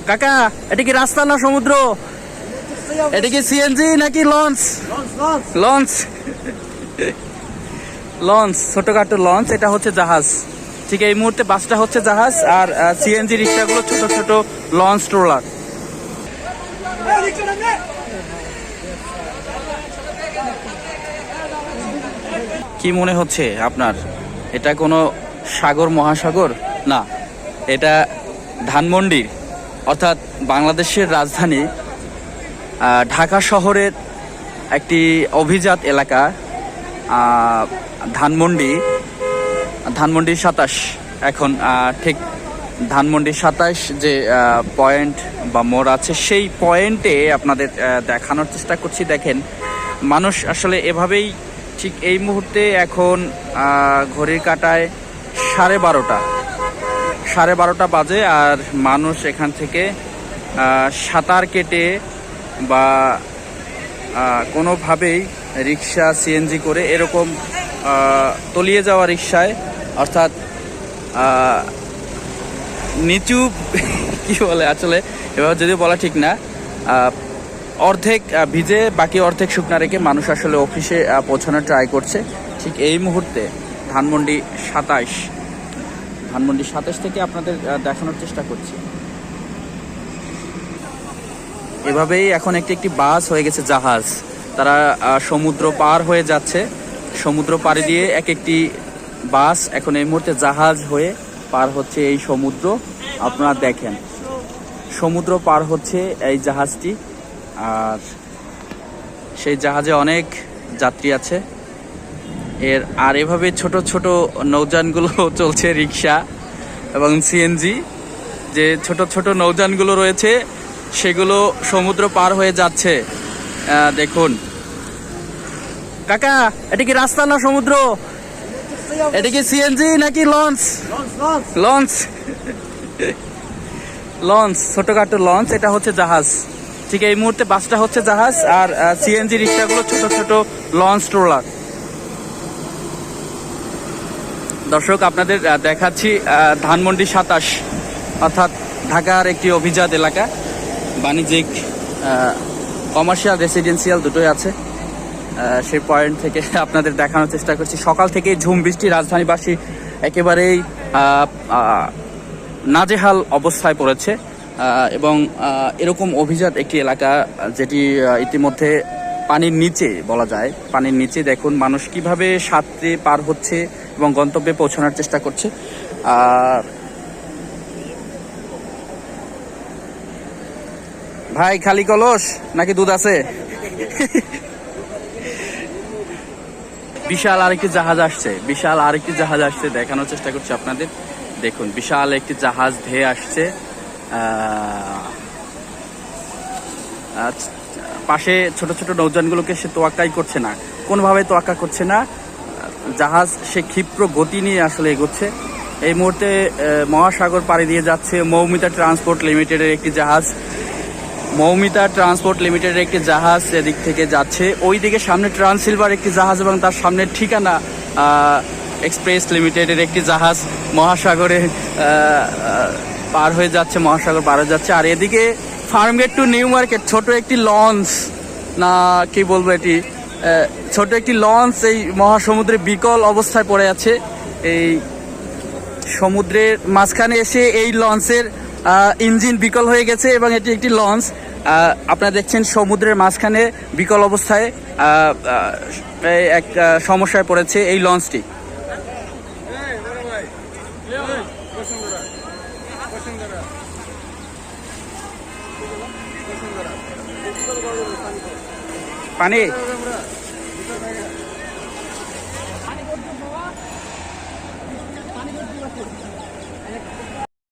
কাকা, এটা কি রাস্তা না সমুদ্র? এটা কি সিএনজি নাকি লঞ্চ? লঞ্চ লঞ্চ, ছোটখাটো লঞ্চ। এটা হচ্ছে জাহাজ। ঠিক এই মুহূর্তে বাসটা হচ্ছে জাহাজ, আর সিএনজি রিক্সাগুলো ছোট ছোট লঞ্চ ট্রলার। কি মনে হচ্ছে আপনার? এটা কোনো সাগর মহাসাগর না, এটা ধানমন্ডি, অর্থাৎ বাংলাদেশের রাজধানী ঢাকা শহরের একটি অভিজাত এলাকা, ধানমন্ডি। ধানমন্ডি 27 এখন ঠিক ধানমন্ডি 27 যে পয়েন্ট বা মোড় আছে, সেই পয়েন্টে আপনাদের দেখানোর চেষ্টা করছি। দেখেন, মানুষ আসলে এভাবেই, ঠিক এই মুহূর্তে এখন ঘড়ির কাঁটায় 12:30 বাজে, আর মানুষ এখান থেকে সাঁতার কেটে বা কোনোভাবেই রিক্সা সিএনজি করে এরকম তলিয়ে যাওয়া রিক্সায়, অর্থাৎ নিচু কি বলে আসলে এভাবে যদিও বলা ঠিক না, অর্ধেক ভিজে বাকি অর্ধেক শুকনা রেখে মানুষ আসলে অফিসে পৌঁছানোর ট্রাই করছে। ঠিক এই মুহূর্তে ধানমন্ডি 27 থেকে আপনাদের দেখানোর চেষ্টা করছি। এভাবেই এখন একটি বাস হয়ে গেছে জাহাজ। তারা সমুদ্র পার হয়ে যাচ্ছে, সমুদ্র পাড়ি দিয়ে একটি বাস এখন এই মুহূর্তে জাহাজ হয়ে পার হচ্ছে এই সমুদ্র। আপনারা দেখেন, সমুদ্র পার হচ্ছে এই জাহাজটি, আর সেই জাহাজে অনেক যাত্রী আছে। আর এভাবে ছোট ছোট নৌযানগুলো চলছে, রিক্সা এবং সিএনজি। যে ছোট ছোট নৌযানগুলো রয়েছে সেগুলো সমুদ্র পার হয়ে যাচ্ছে। দেখুন কাকা, এটা কি রাস্তা না সমুদ্র? এটা কি সিএনজি নাকি লঞ্চ? লঞ্চ লঞ্চ, ছোটখাটো লঞ্চ। এটা হচ্ছে জাহাজ। ঠিক এই মুহূর্তে বাসটা হচ্ছে জাহাজ, আর সিএনজি রিক্সাগুলো ছোট ছোট লঞ্চ ট্রলার। দর্শক, আপনাদের দেখাচ্ছি ধানমন্ডি 27, অর্থাৎ ঢাকার একটি অভিজাত এলাকা। বাণিজ্যিক, কমার্শিয়াল, রেসিডেন্সিয়াল দুটোই আছে। সেই পয়েন্ট থেকে আপনাদের দেখানোর চেষ্টা করছি। সকাল থেকে ঝুম বৃষ্টি, রাজধানীবাসী একেবারেই নাজেহাল অবস্থায় পড়েছে, এবং এরকম অভিজাত একটি এলাকা যেটি ইতিমধ্যে পানির নিচে বলা যায়। পানির নিচে দেখুন মানুষ কিভাবে সাঁতরে পার হচ্ছে এবং গন্তব্যে পৌঁছানোর চেষ্টা করছে। আর ভাই, খালি কলস নাকি দুধ আছে? বিশাল আরেকটি জাহাজ আসছে, দেখানোর চেষ্টা করছি আপনাদের। দেখুন, বিশাল একটি জাহাজ ধেয়ে আসছে। পাশে ছোট ছোট নৌযানগুলোকে সে তোয়াক্কাই করছে না, কোনোভাবে তোয়াক্কা করছে না। জাহাজ সে ক্ষিপ্র গতি নিয়ে আসলে এগোচ্ছে। এই মুহূর্তে মহাসাগর পাড়ি দিয়ে যাচ্ছে মৌমিতা ট্রান্সপোর্ট লিমিটেডের একটি জাহাজ এদিক থেকে যাচ্ছে। ওইদিকে সামনে ট্রান্সসিলভার একটি জাহাজ, এবং তার সামনে ঠিকানা এক্সপ্রেস লিমিটেডের একটি জাহাজ মহাসাগরে পার হয়ে যাচ্ছে, আর এদিকে ফার্মগেট টু নিউ মার্কেট ছোট একটি লঞ্চ, না কি বলবো, এটি ছোট একটি লঞ্চ এই মহাসমুদ্রে বিকল অবস্থায় পড়ে আছে। এই সমুদ্রের মাঝখানে এসে এই লঞ্চের ইঞ্জিন বিকল হয়ে গেছে, এবং এটি একটি লঞ্চ। আপনারা দেখছেন সমুদ্রের মাঝখানে বিকল অবস্থায় এক সমস্যায় পড়েছে এই লঞ্চটি। পানি